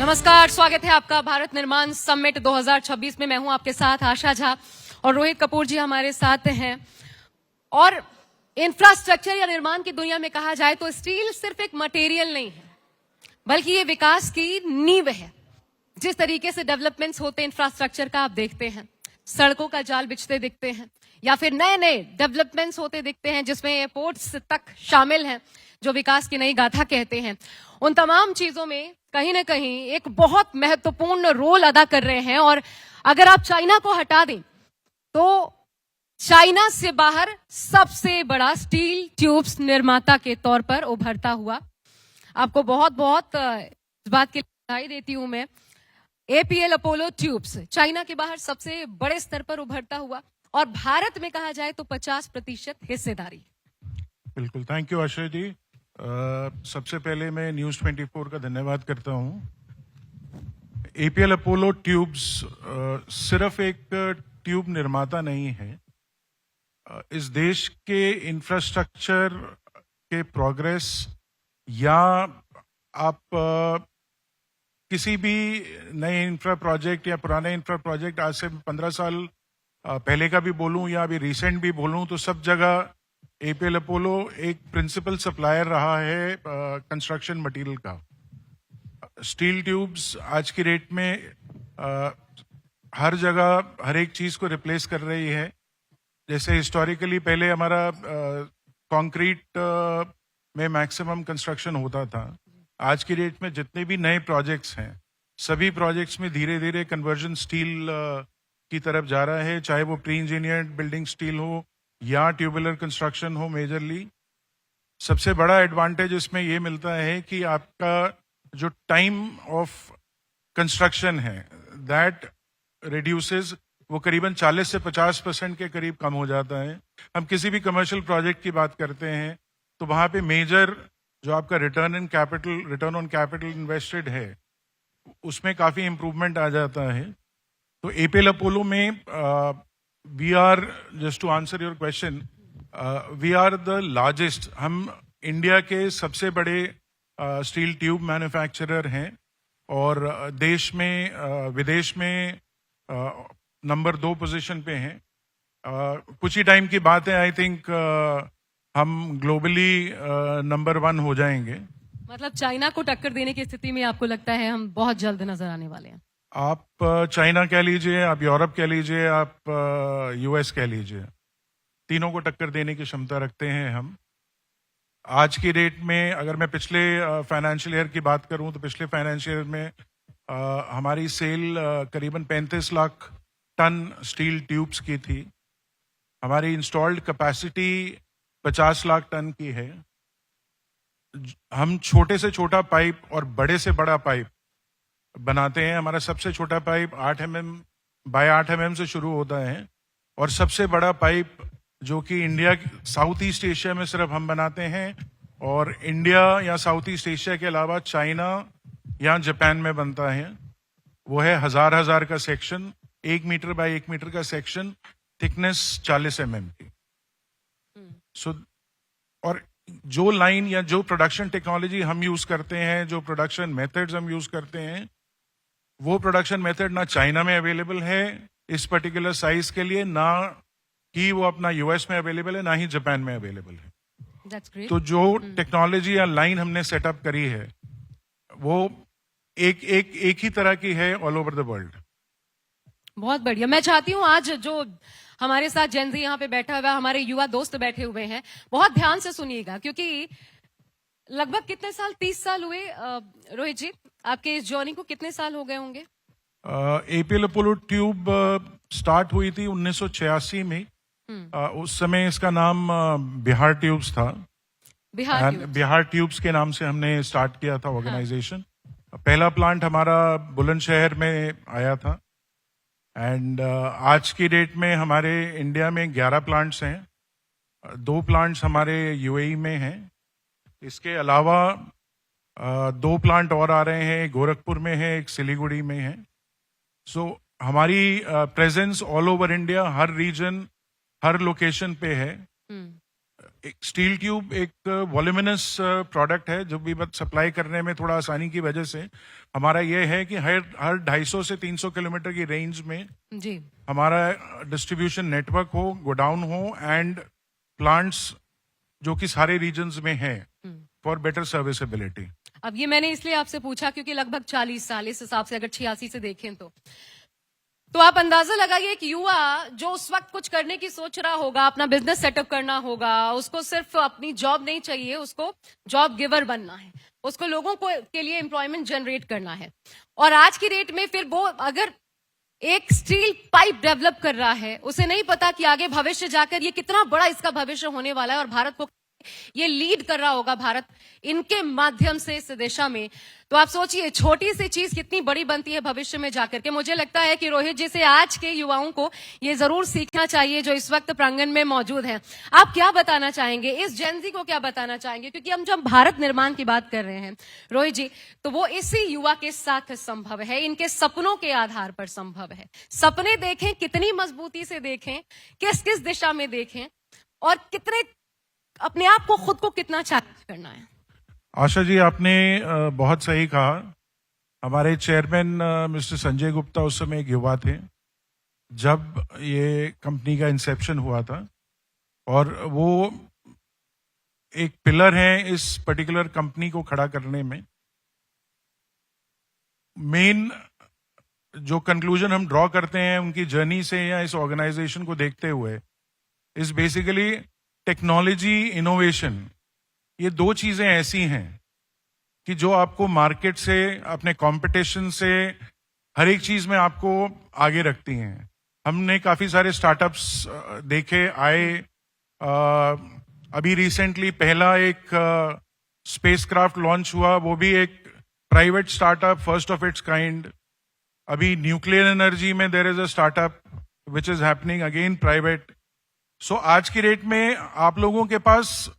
नमस्कार, स्वागत है आपका भारत निर्माण समिट 2026 में। मैं हूं आपके साथ आशा झा और रोहित कपूर जी हमारे साथ हैं। और इंफ्रास्ट्रक्चर या निर्माण की दुनिया में कहा जाए तो स्टील सिर्फ एक मटेरियल नहीं है, बल्कि ये विकास की नींव है। जिस तरीके से डेवलपमेंट्स होते हैं इंफ्रास्ट्रक्चर का, आप देखते हैं सड़कों का जाल बिछते दिखते हैं, या फिर नए नए डेवलपमेंट्स होते दिखते हैं जिसमें एयरपोर्ट्स तक शामिल हैं, जो विकास की नई गाथा कहते हैं। उन तमाम चीजों में कहीं ना कहीं एक बहुत महत्वपूर्ण रोल अदा कर रहे हैं। और अगर आप चाइना को हटा दें तो चाइना से बाहर सबसे बड़ा स्टील ट्यूब्स निर्माता के तौर पर उभरता हुआ, आपको बहुत बहुत इस बात की बधाई देती हूं मैं। एपीएल अपोलो ट्यूब्स चाइना के बाहर सबसे बड़े स्तर पर उभरता हुआ, और भारत में कहा जाए तो 50% हिस्सेदारी। बिल्कुल, थैंक यू आशा जी। सबसे पहले मैं न्यूज़ 24 का धन्यवाद करता हूं। एपीएल अपोलो ट्यूब्स सिर्फ एक ट्यूब निर्माता नहीं है। इस देश के इंफ्रास्ट्रक्चर के प्रोग्रेस, या आप किसी भी नए इंफ्रा प्रोजेक्ट या पुराने इंफ्रा प्रोजेक्ट, आज से 15 साल पहले का भी बोलूं या अभी रिसेंट भी बोलूं, तो सब जगह एपीएल अपोलो एक प्रिंसिपल सप्लायर रहा है कंस्ट्रक्शन मटेरियल का। स्टील ट्यूब्स आज की डेट में हर जगह हर एक चीज को रिप्लेस कर रही है। जैसे हिस्टोरिकली पहले हमारा कंक्रीट में मैक्सिमम कंस्ट्रक्शन होता था, आज की डेट में जितने भी नए प्रोजेक्ट्स हैं, सभी प्रोजेक्ट्स में धीरे धीरे कन्वर्जन स्टील की तरफ जा रहा है, चाहे वो प्री इंजीनियर्ड बिल्डिंग स्टील हो या ट्यूबुलर कंस्ट्रक्शन हो। मेजरली सबसे बड़ा एडवांटेज इसमें ये मिलता है कि आपका जो टाइम ऑफ कंस्ट्रक्शन है दैट रिड्यूसेस, वो करीबन 40 से 50% के करीब कम हो जाता है। हम किसी भी कमर्शियल प्रोजेक्ट की बात करते हैं तो वहां पे मेजर जो आपका रिटर्न ऑन कैपिटल इन्वेस्टेड है, उसमें काफी इंप्रूवमेंट आ जाता है। तो एपीएल अपोलो में we are, just to answer your question, we are the largest, हम इंडिया के सबसे बड़े स्टील ट्यूब मैन्युफैक्चरर हैं, और देश में विदेश में नंबर 2 पोजीशन पे हैं। कुछ ही टाइम की बात है, आई थिंक हम ग्लोबली नंबर 1 हो जाएंगे। मतलब चाइना को टक्कर देने की स्थिति में आपको लगता है हम बहुत जल्द नजर आने वाले हैं? आप चाइना कह लीजिए, आप यूरोप कह लीजिए, आप यूएस कह लीजिए, तीनों को टक्कर देने की क्षमता रखते हैं हम। आज की डेट में अगर मैं पिछले फाइनेंशियल ईयर की बात करूं तो पिछले फाइनेंशियल ईयर में हमारी सेल करीबन 35 लाख टन स्टील ट्यूब्स की थी। हमारी इंस्टॉल्ड कैपेसिटी 50 लाख टन की है। हम छोटे से छोटा पाइप और बड़े से बड़ा पाइप बनाते हैं। हमारा सबसे छोटा पाइप 8 mm बाय 8 mm से शुरू होता है, और सबसे बड़ा पाइप जो कि इंडिया, साउथ ईस्ट एशिया में सिर्फ हम बनाते हैं, और इंडिया या साउथ ईस्ट एशिया के अलावा चाइना या जापान में बनता है, वो है 1000 का सेक्शन, 1 मीटर बाय 1 मीटर का सेक्शन, थिकनेस 40 mm की। और जो लाइन या जो प्रोडक्शन टेक्नोलॉजी हम यूज करते हैं, जो प्रोडक्शन मेथड्स हम यूज करते हैं, वो प्रोडक्शन मेथड ना चाइना में अवेलेबल है इस पर्टिकुलर साइज के लिए, ना ही वो अपना यूएस में अवेलेबल है, ना ही जापान में अवेलेबल है। That's great. तो जो टेक्नोलॉजी या लाइन हमने सेटअप करी है वो एक ही तरह की है ऑल ओवर द वर्ल्ड। बहुत बढ़िया। मैं चाहती हूँ आज जो हमारे साथ जेनजी यहाँ पे बैठा हुआ, हमारे युवा दोस्त बैठे हुए हैं, बहुत ध्यान से सुनिएगा, क्योंकि लगभग कितने साल, 30 साल हुए रोहित जी आपके इस जर्नी को, कितने साल हो गए होंगे? एपीएल अपोलो ट्यूब स्टार्ट हुई थी 1986 में। उस समय इसका नाम बिहार ट्यूब्स था। बिहार ट्यूब्स के नाम से हमने स्टार्ट किया था ऑर्गेनाइजेशन। पहला प्लांट हमारा बुलंदशहर में आया था, एंड आज की डेट में हमारे इंडिया में 11 प्लांट्स हैं। 2 प्लांट्स हमारे यूएई में हैं। इसके अलावा 2 प्लांट और आ रहे हैं, गोरखपुर में है, एक सिलीगुड़ी में है। सो हमारी प्रेजेंस ऑल ओवर इंडिया, हर रीजन, हर लोकेशन पे है। एक स्टील ट्यूब एक वॉल्यूमिनस प्रोडक्ट है, जो भी सप्लाई करने में थोड़ा आसानी की वजह से हमारा ये है कि हर 250 से 300 किलोमीटर की रेंज में जी हमारा डिस्ट्रीब्यूशन नेटवर्क हो, गोडाउन हो एंड प्लांट्स जो कि सारे रीजन्स में हैं फॉर बेटर सर्विसेबिलिटी। अब ये मैंने इसलिए आपसे पूछा क्योंकि लगभग 40 साल, इस हिसाब से अगर 86 से देखें तो आप अंदाजा लगाइए कि युवा जो उस वक्त कुछ करने की सोच रहा होगा, अपना बिजनेस सेटअप करना होगा, उसको सिर्फ अपनी जॉब नहीं चाहिए, उसको जॉब गिवर बनना है, उसको लोगों को के लिए एम्प्लॉयमेंट जनरेट करना है। और आज की डेट में फिर वो अगर एक स्टील पाइप डेवलप कर रहा है, उसे नहीं पता कि आगे भविष्य जाकर ये कितना बड़ा इसका भविष्य होने वाला है और भारत को ये लीड कर रहा होगा भारत इनके माध्यम से इस दिशा में। तो आप सोचिए छोटी सी चीज कितनी बड़ी बनती है भविष्य में जाकर के। मुझे लगता है कि रोहित जी से आज के युवाओं को ये जरूर सीखना चाहिए जो इस वक्त प्रांगण में मौजूद हैं। आप क्या बताना चाहेंगे, इस जेनजी को क्या बताना चाहेंगे? क्योंकि हम जब भारत निर्माण की बात कर रहे हैं रोहित जी, तो वो इसी युवा के साथ संभव है, इनके सपनों के आधार पर संभव है। सपने देखें, कितनी मजबूती से देखें, किस किस दिशा में देखें और कितने अपने आप को खुद को कितना चैलेंज करना है। आशा जी, आपने बहुत सही कहा। हमारे चेयरमैन मिस्टर संजय गुप्ता उस समय एक युवा थे जब ये कंपनी का इंसेप्शन हुआ था, और वो एक पिलर हैं इस पर्टिकुलर कंपनी को खड़ा करने में। मेन जो कंक्लूजन हम ड्रॉ करते हैं उनकी जर्नी से या इस ऑर्गेनाइजेशन को देखते हुए इज बेसिकली टेक्नोलॉजी, इनोवेशन। ये दो चीजें ऐसी हैं कि जो आपको मार्केट से, अपने कंपटीशन से, हर एक चीज में आपको आगे रखती हैं। हमने काफी सारे स्टार्टअप्स देखे आए। अभी रिसेंटली पहला एक स्पेसक्राफ्ट लॉन्च हुआ, वो भी एक private startup, first of its kind. अभी न्यूक्लियर एनर्जी में there is a startup which is happening, again private. So आज की डेट में आप लोगों के पास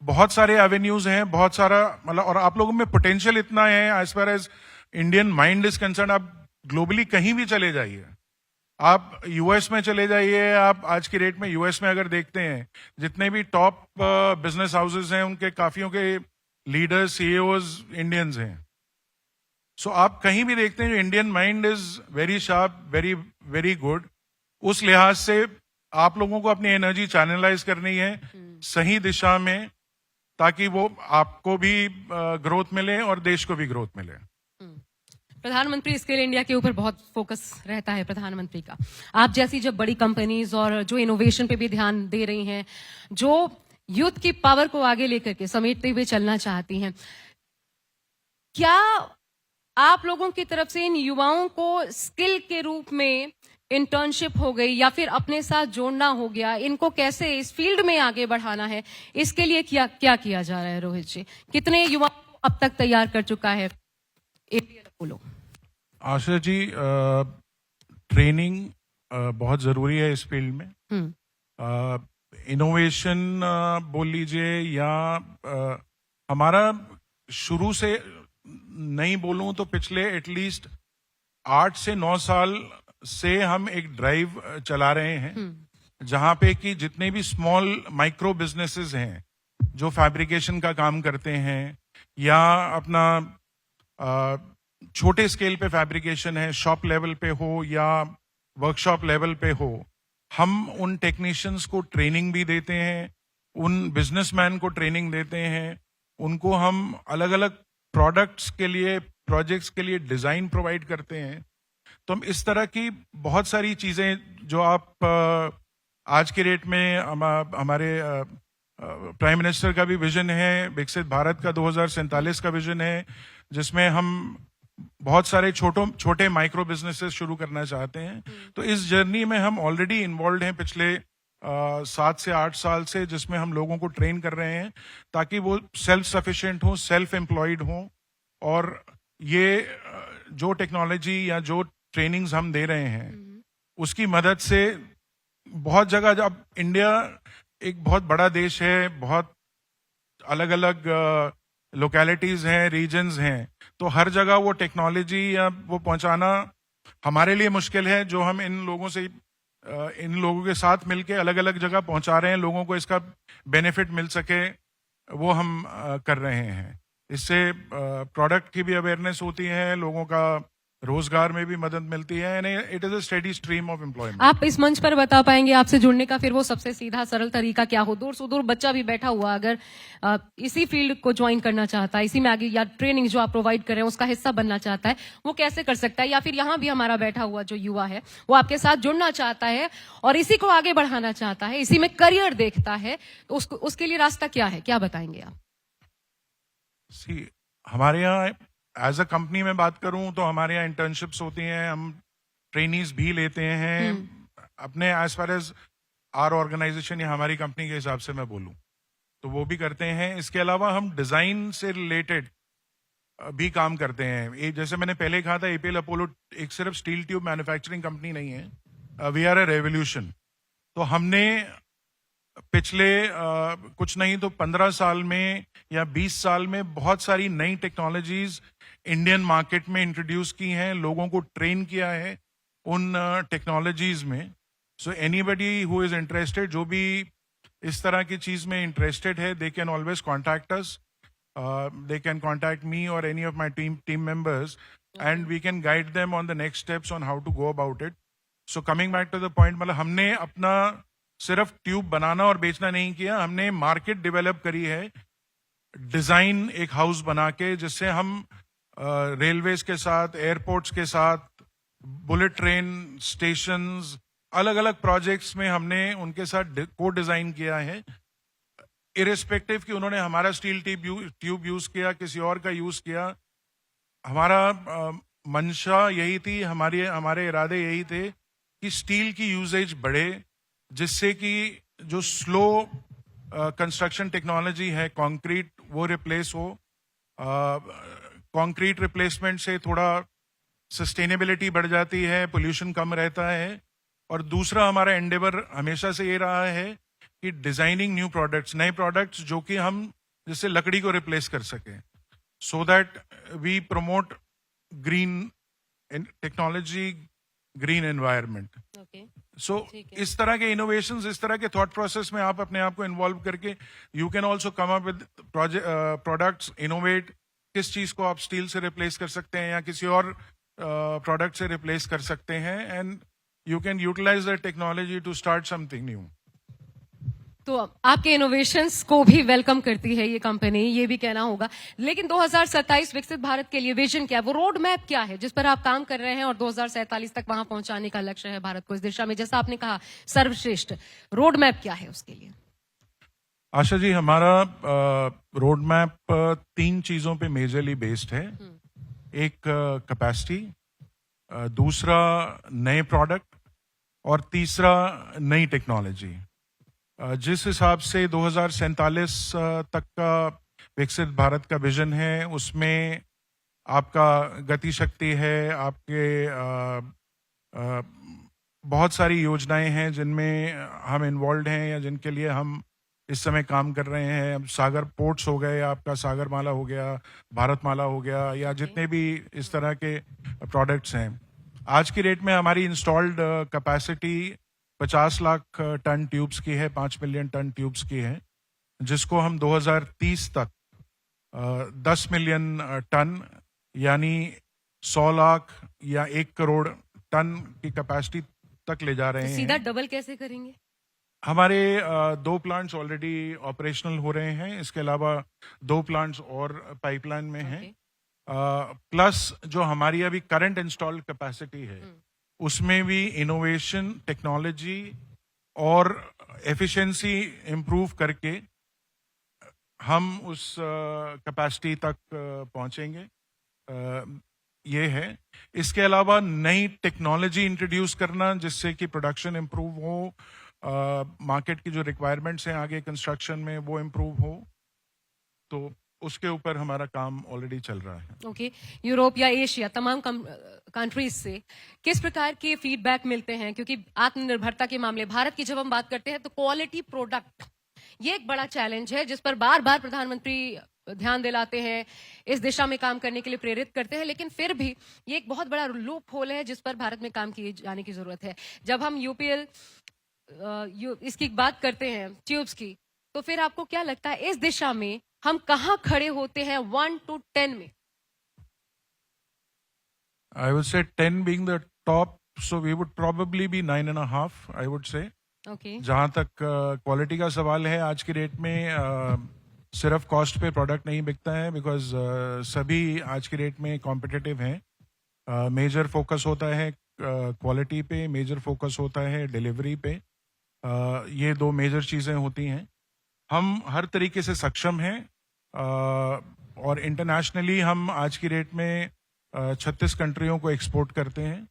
बहुत सारे एवेन्यूज हैं, बहुत सारा मतलब, और आप लोगों में पोटेंशियल इतना है as far as Indian mind is concern. आप ग्लोबली कहीं भी चले जाइए, आप यूएस में चले जाइए, आप आज की डेट में यूएस में अगर देखते हैं जितने भी टॉप बिजनेस हाउसेज हैं उनके काफियों के लीडर्स, सीईओज इंडियंस हैं। सो आप कहीं भी देखते हैं Indian mind is very sharp, very very good. उस लिहाज से आप लोगों को अपनी एनर्जी चैनलाइज करनी है सही दिशा में, ताकि वो आपको भी ग्रोथ मिले और देश को भी ग्रोथ मिले। प्रधानमंत्री स्किल इंडिया के ऊपर बहुत फोकस रहता है प्रधानमंत्री का। आप जैसी जब बड़ी कंपनीज और जो इनोवेशन पे भी ध्यान दे रही हैं, जो यूथ की पावर को आगे लेकर के समेटते हुए चलना चाहती हैं, क्या आप लोगों की तरफ से इन युवाओं को स्किल के रूप में इंटर्नशिप हो गई या फिर अपने साथ जोड़ना हो गया, इनको कैसे इस फील्ड में आगे बढ़ाना है, इसके लिए क्या किया जा रहा है रोहित जी? कितने युवाओं को अब तक तैयार कर चुका है APL Apollo? Asha ji, training बहुत जरूरी है इस फील्ड में। इनोवेशन बोल लीजिए या हमारा शुरू से नहीं बोलूं तो पिछले एटलीस्ट 8 से 9 साल से हम एक ड्राइव चला रहे हैं जहां पे कि जितने भी स्मॉल माइक्रो बिजनेसेस हैं जो फैब्रिकेशन का काम करते हैं या अपना छोटे स्केल पे फैब्रिकेशन है, शॉप लेवल पे हो या वर्कशॉप लेवल पे हो, हम उन टेक्नीशियंस को ट्रेनिंग भी देते हैं, उन बिजनेसमैन को ट्रेनिंग देते हैं, उनको हम अलग अलग प्रोडक्ट्स के लिए, प्रोजेक्ट्स के लिए डिजाइन प्रोवाइड करते हैं। तो हम इस तरह की बहुत सारी चीजें जो आप आज के डेट में हमारे प्राइम मिनिस्टर का भी विजन है, विकसित भारत का 2047 का विजन है, जिसमें हम बहुत सारे छोटे माइक्रो बिजनेसेस शुरू करना चाहते हैं। तो इस जर्नी में हम ऑलरेडी इन्वॉल्व हैं पिछले 7 से 8 साल से, जिसमें हम लोगों को ट्रेन कर रहे हैं ताकि वो सेल्फ सफिशिएंट हों, सेल्फ एम्प्लॉयड हों। और ये जो टेक्नोलॉजी या जो ट्रेनिंग्स हम दे रहे हैं उसकी मदद से बहुत जगह, जब इंडिया एक बहुत बड़ा देश है, बहुत अलग अलग लोकेलिटीज हैं, रीजन्स हैं, तो हर जगह वो टेक्नोलॉजी या वो पहुंचाना हमारे लिए मुश्किल है जो हम इन लोगों से इन लोगों के साथ मिलके अलग अलग जगह पहुंचा रहे हैं, लोगों को इसका बेनिफिट मिल सके वो हम कर रहे हैं। इससे प्रोडक्ट की भी अवेयरनेस होती है, लोगों का रोजगार में भी मदद मिलती है, and it is a steady stream of employment. आप इस मंच पर बता पाएंगे आपसे जुड़ने का फिर वो सबसे सीधा सरल तरीका क्या हो? दूर सुदूर बच्चा भी बैठा हुआ अगर इसी फील्ड को ज्वाइन करना चाहता है, इसी में आगे या ट्रेनिंग जो आप प्रोवाइड कर रहे हैं उसका हिस्सा बनना चाहता है, वो कैसे कर सकता है? या फिर यहाँ भी हमारा बैठा हुआ जो युवा है वो आपके साथ जुड़ना चाहता है और इसी को आगे बढ़ाना चाहता है, इसी में करियर देखता है, तो उसके लिए रास्ता क्या है, क्या बताएंगे आप? सी, हमारे यहाँ एज अ कंपनी में बात करूं तो हमारे यहाँ इंटर्नशिप्स होती हैं, हम ट्रेनीज भी लेते हैं अपने as far as our organization या हमारी कंपनी के हिसाब से मैं बोलूं तो वो भी करते हैं। इसके अलावा हम डिजाइन से रिलेटेड भी काम करते हैं। जैसे मैंने पहले कहा था, एपीएल अपोलो एक सिर्फ स्टील ट्यूब मैन्युफैक्चरिंग कंपनी नहीं है, वी आर अ रेवोल्यूशन। तो हमने पिछले कुछ नहीं तो 15 साल में या 20 साल में बहुत सारी नई टेक्नोलॉजीज इंडियन मार्केट में इंट्रोड्यूस की हैं, लोगों को ट्रेन किया है उन टेक्नोलॉजीज में। So anybody who is interested, जो भी इस तरह की चीज में इंटरेस्टेड है, they can always contact us, they can contact me और any of my team members and we can guide them on the next steps on how to go about it. So coming back to the point, मतलब हमने अपना सिर्फ tube बनाना और बेचना नहीं किया, हमने मार्केट डेवलप करी है, डिजाइन एक हाउस बना के, जिससे हम रेलवेज के साथ, एयरपोर्ट्स के साथ, बुलेट ट्रेन स्टेशंस, अलग अलग प्रोजेक्ट्स में हमने उनके साथ को डिजाइन किया है, इरेस्पेक्टिव कि उन्होंने हमारा स्टील ट्यूब यूज किया, किसी और का यूज किया। हमारा मंशा यही थी, हमारे इरादे यही थे कि स्टील की यूजेज बढ़े, जिससे कि जो स्लो कंस्ट्रक्शन टेक्नोलॉजी है कंक्रीट, वो रिप्लेस हो। कंक्रीट रिप्लेसमेंट से थोड़ा सस्टेनेबिलिटी बढ़ जाती है, पोल्यूशन कम रहता है। और दूसरा हमारा एंडेवर हमेशा से ये रहा है कि डिजाइनिंग न्यू प्रोडक्ट्स, नए प्रोडक्ट्स जो कि हम जिससे लकड़ी को रिप्लेस कर सकें, so that we promote green technology, green environment. So इस तरह के इनोवेशंस, इस तरह के थॉट प्रोसेस में आप अपने आप को इन्वॉल्व करके you can also come up with products, innovate, किस चीज को आप स्टील से रिप्लेस कर सकते हैं या किसी और प्रोडक्ट से रिप्लेस कर सकते हैं, and you can utilize the technology to start something new. तो आपके इनोवेशंस को भी वेलकम करती है ये कंपनी, ये भी कहना होगा। लेकिन 2027 विकसित भारत के लिए विजन क्या है, वो रोड मैप क्या है जिस पर आप काम कर रहे हैं और 2047 तक वहां पहुंचाने का लक्ष्य है भारत को इस दिशा में, जैसा आपने कहा सर्वश्रेष्ठ, रोड मैप क्या है उसके लिए? आशा जी, हमारा रोड मैप 3 चीजों पे मेजरली बेस्ड है। एक कैपेसिटी, दूसरा नए प्रोडक्ट और तीसरा नई टेक्नोलॉजी। जिस हिसाब से 2047 तक का विकसित भारत का विजन है, उसमें आपका गति शक्ति है, आपके बहुत सारी योजनाएं हैं जिनमें हम इन्वॉल्व हैं या जिनके लिए हम इस समय काम कर रहे हैं। अब सागर पोर्ट्स हो गए, आपका सागर माला हो गया, भारत माला हो गया, या जितने भी इस तरह के प्रोडक्ट्स हैं। आज की डेट में हमारी installed capacity 50 lakh ton tubes की है, 5 मिलियन टन ट्यूब्स की है, जिसको हम 2030 तक 10 मिलियन टन यानी 100 लाख या 1 करोड़ टन की कैपेसिटी तक ले जा रहे हैं। सीधा डबल कैसे करेंगे? हमारे 2 प्लांट्स ऑलरेडी ऑपरेशनल हो रहे हैं, इसके अलावा 2 प्लांट्स और पाइपलाइन में हैं। प्लस जो हमारी अभी करंट इंस्टॉल्ड कैपेसिटी है, उसमें भी इनोवेशन, टेक्नोलॉजी और एफिशिएंसी इंप्रूव करके हम उस कैपेसिटी तक पहुंचेंगे। ये है। इसके अलावा नई टेक्नोलॉजी इंट्रोड्यूस करना जिससे कि प्रोडक्शन इंप्रूव हो, मार्केट की जो रिक्वायरमेंट्स हैं आगे कंस्ट्रक्शन में वो इंप्रूव हो, तो उसके ऊपर हमारा काम ऑलरेडी चल रहा है। ओके। यूरोप या एशिया तमाम कंट्रीज से किस प्रकार के फीडबैक मिलते हैं? क्योंकि आत्मनिर्भरता के मामले भारत की जब हम बात करते हैं तो क्वालिटी प्रोडक्ट ये एक बड़ा चैलेंज है जिस पर बार बार प्रधानमंत्री ध्यान दिलाते हैं, इस दिशा में काम करने के लिए प्रेरित करते हैं, लेकिन फिर भी ये एक बहुत बड़ा लूप होल है जिस पर भारत में काम किए जाने की जरूरत है। जब हम यूपीएल इसकी बात करते हैं ट्यूब्स की, तो फिर आपको क्या लगता है इस दिशा में हम कहां खड़े होते हैं 1 to 10 में? I would say 10 being the top, so we would probably be 9.5, I would say. Okay जहां तक क्वालिटी का सवाल है, आज की डेट में सिर्फ कॉस्ट पे प्रोडक्ट नहीं बिकता है, बिकॉज सभी आज की डेट में कॉम्पिटिटिव हैं। मेजर फोकस होता है क्वालिटी पे, मेजर फोकस होता है डिलीवरी पे। ये दो मेजर चीज़ें होती हैं। हम हर तरीके से सक्षम हैं, और इंटरनेशनली हम आज की डेट में 36 कंट्रियों को एक्सपोर्ट करते हैं।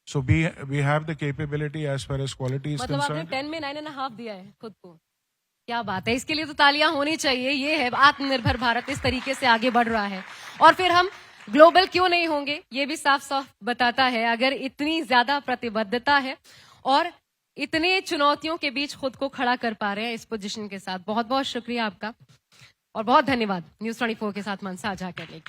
So we have the capability as far as quality is मतलब आपने कंसर्न्ड। 10 में 9.5 दिया है खुद को। क्या बात है, इसके लिए तो तालियां होनी चाहिए। ये है आत्मनिर्भर भारत, इस तरीके से आगे बढ़ रहा है। और फिर हम ग्लोबल क्यों नहीं होंगे, ये भी साफ साफ बताता है। अगर इतनी ज्यादा प्रतिबद्धता है और इतने चुनौतियों के बीच खुद को खड़ा कर पा रहे हैं इस पोजीशन के साथ, बहुत बहुत शुक्रिया आपका और बहुत धन्यवाद न्यूज़ 24 के साथ मन साझा करने के लिए।